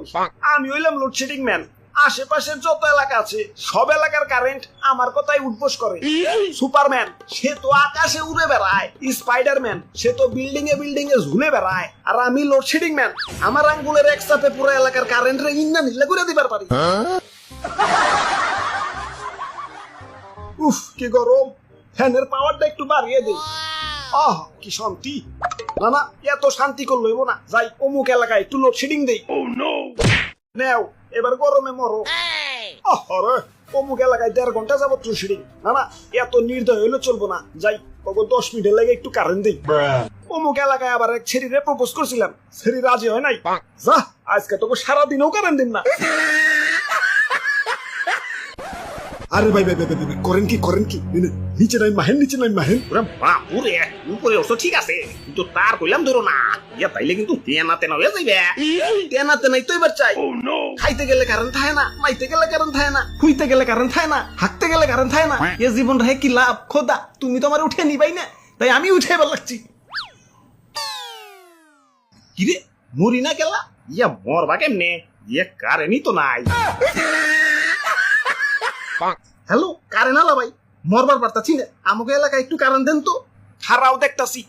মানুষ, আমি হইলাম লোডশেডিং ম্যান। আশেপাশের যত এলাকা আছে সব এলাকার কারেন্ট আমার কথাই উঠবোস করে। সুপারম্যান সে তো আকাশে উড়ে বেড়ায়, স্পাইডারম্যান সে তো বিল্ডিং এ ঝুলে বেড়ায়, আর আমি লোডশেডিং ম্যান, আমার আঙ্গুলের এক চাপে পুরো এলাকার কারেন্ট রে ইন্না নিল্লা করে দিবার পারি। উফ কি গরম, ফ্যানের পাওয়ারটা একটু বাড়িয়ে দেই। আহ কি শান্তি। না না, এত শান্তি করলে হইব না, যাই অমুক এলাকায় একটু লোডশেডিং দেই। নেও এবার গরমে মরো। আরে অমুক এলাকায় 1.5 ঘন্টা যাবত লোডশেডিং। না না, এত নির্দয় হইলে চলবো না, যাই ওগো 10 মিনিটের লাগে একটু কারেন্ট দেই। অমুক এলাকায় আবার এক ছেড়িরে প্রপোজ করছিলাম, ছেড়ি রাজি হয় নাই। যা আজকে তোকে সারাদিনও কারেন্ট দিন না। আরে ভাই ভাই ভাই ভাই, করেন কি নিচে নাই মাহেন, নিচে নাই মাহেন। ওরে বাপুরে, উপরে অবশ্য ঠিক আছে, কিন্তু তার কইলাম ধরো না, ইয়া তাইলে কিন্তু তেনা তেনা হয়ে যাইবে। তেনাতে নাই তো এবার চাই। খাইতে গেলে কারেন্ট থাকে না, মাইতে গেলে কারেন্ট থাকে না, হুইতে গেলে কারেন্ট থাকে না, হাঁকতে গেলে কারেন্ট থাকে না। এ জীবন রে কি লাভ খোদা, তুমি তো আমার উঠে নিবাই না, তাই আমি উঠে এবার লাগছি। কিরে মরি না গেলা, ইয়া মরবা কেমনে, ইয়া কারেন্টই তো নাই। হ্যালো কারেন্ট আলা ভাই, মরবার পারতাছি না, আমাকে এলাকায় একটু কারেন্ট দেন তো। খারাও দেখতাছি